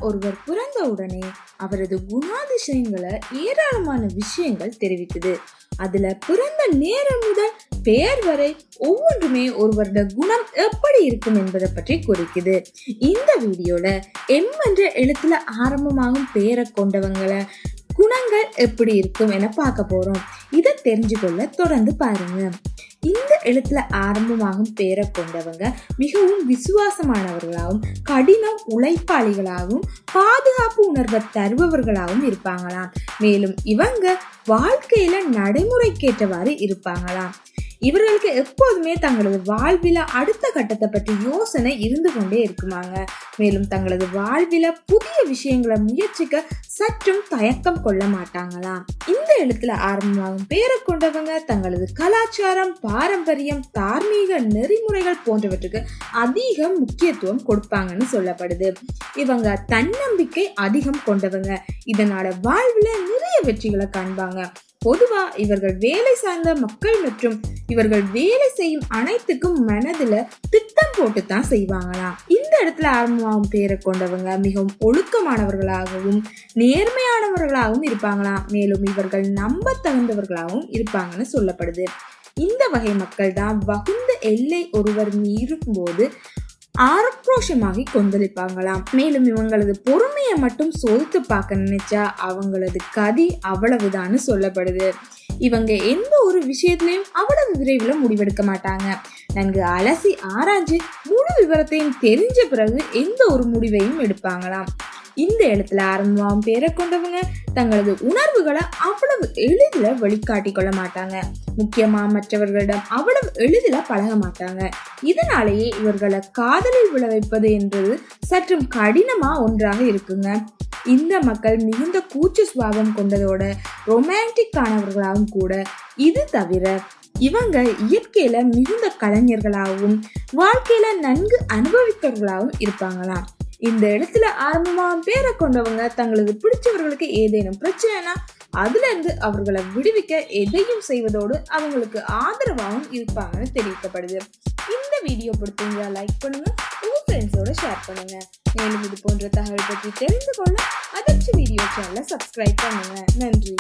ஒருவர் பிறந்தவுடனே அவரது குணாதிசயங்களை ஏராளமான விஷயங்கள் தெரிவித்தது. அதுல பிறந்த நேரம் முதல் பெயர் வரை ஒவ்வொன்றுமே ஒருவருடைய குணம் எப்படி இருக்கும் என்பதை பற்றி குறிக்குது. இந்த வீடியோல எம் என்ற எழுத்துல ஆரம்பமாகும் பெயரை கொண்டவங்களை குணங்கள் எப்படி இருக்கும் என பார்க்க போறோம். இதை தெரிஞ்சுக்கொள்ள தொடர்ந்து பாருங்க. இந்த எழுத்துல ஆரம்பமாகும் பெயரை கொண்டவங்க மிகவும் விசுவாசமானவர்களாகவும் கடின உழைப்பாளிகளாகவும் பாதுகாப்பு உணர்வை தருபவர்களாகவும் இருப்பாங்களாம். மேலும் இவங்க வாழ்க்கையில நடைமுறைக்கேற்றவாறு இருப்பாங்களாம். இவர்களுக்கு எப்போதுமே தங்களது வாழ்வில அடுத்த கட்டத்தை பற்றி யோசனை இருந்து கொண்டே இருக்குமாங்க. மேலும் தங்களது வாழ்வில புதிய விஷயங்களை முயற்சிக்க சற்றும் தயக்கம் கொள்ள மாட்டாங்களாம். இந்த எழுத்துல ஆரம்பமாகும் பெயரை கொண்டவங்க தங்களது கலாச்சாரம், பாரம்பரியம், தார்மீக நெறிமுறைகள் போன்றவற்றுக்கு அதிக முக்கியத்துவம் கொடுப்பாங்கன்னு சொல்லப்படுது. இவங்க தன்னம்பிக்கை அதிகம் கொண்டவங்க. இதனால வாழ்வில நிறைய வெற்றிகளை காண்பாங்க. பொதுவா இவர்கள் வேலை சார்ந்த மக்கள் மற்றும் இவர்கள் வேலை செய்யும் அனைத்துக்கும் மனதுல திட்டம் போட்டுத்தான் செய்வாங்களாம். இந்த இடத்துல ஆரம்பமாகும் பெயரை கொண்டவங்க மிகவும் ஒழுக்கமானவர்களாகவும் நேர்மையானவர்களாகவும் இருப்பாங்களாம். மேலும் இவர்கள் நம்ப தகுந்தவர்களாகவும் இருப்பாங்கன்னு சொல்லப்படுது. இந்த வகை மக்கள் தான் வகுந்த எல்லை ஒருவர் மீறும் போது ஆக்ரோஷமாகி கொந்தளிப்பாங்களாம். மேலும் இவங்களது பொறுமையை மட்டும் சோதித்து பார்க்க நினைச்சா அவங்களது கதி அவ்வளவுதான்னு சொல்லப்படுது. இவங்க எந்த ஒரு விஷயத்திலையும் அவ்வளவு விரைவில் முடிவெடுக்க மாட்டாங்க. நன்கு அலசி ஆராய்ஞ்சு முழு விவரத்தையும் தெரிஞ்ச பிறகு எந்த ஒரு முடிவையும் எடுப்பாங்களாம். இந்த இடத்துல ஆரம்பமாகும் பெயரை கொண்டவங்க தங்களது உணர்வுகளை அவ்வளவு எளிதில வெளிக்காட்டி கொள்ள மாட்டாங்க. முக்கியமா மற்றவர்களிடம் அவ்வளவு எளிதில பழக மாட்டாங்க. இதனாலேயே இவர்களை காதலில் விழ வைப்பது என்றது சற்றும் கடினமா ஒன்றாக இருக்குங்க. இந்த மக்கள் மிகுந்த கூச்ச சுபாவம் கொண்டதோட ரொமான்டிக் ஆனவர்களாகவும் கூட. இது தவிர இவங்க இயற்கையில மிகுந்த கலைஞர்களாகவும் வாழ்க்கையில நன்கு அனுபவித்தவர்களாகவும் இருப்பாங்களாம். இந்த இடத்துல ஆரம்பமாக பேரை கொண்டவங்க தங்களுக்கு பிடிச்சவர்களுக்கு ஏதேனும் பிரச்சனைனா அதுல இருந்து அவர்களை விடுவிக்க எதையும் செய்வதோடு அவங்களுக்கு ஆதரவாகவும் இருப்பாங்கன்னு தெரிவிக்கப்படுது. இந்த வீடியோ பிடிச்சிருந்தா லைக் பண்ணுங்க, உங்க ஃப்ரெண்ட்ஸோட ஷேர் பண்ணுங்க. மேலும் இது போன்ற தகவல் பற்றி தெரிந்து கொள்ள அதிர்ச்சி வீடியோ சேனலை சப்ஸ்கிரைப் பண்ணுங்க. நன்றி.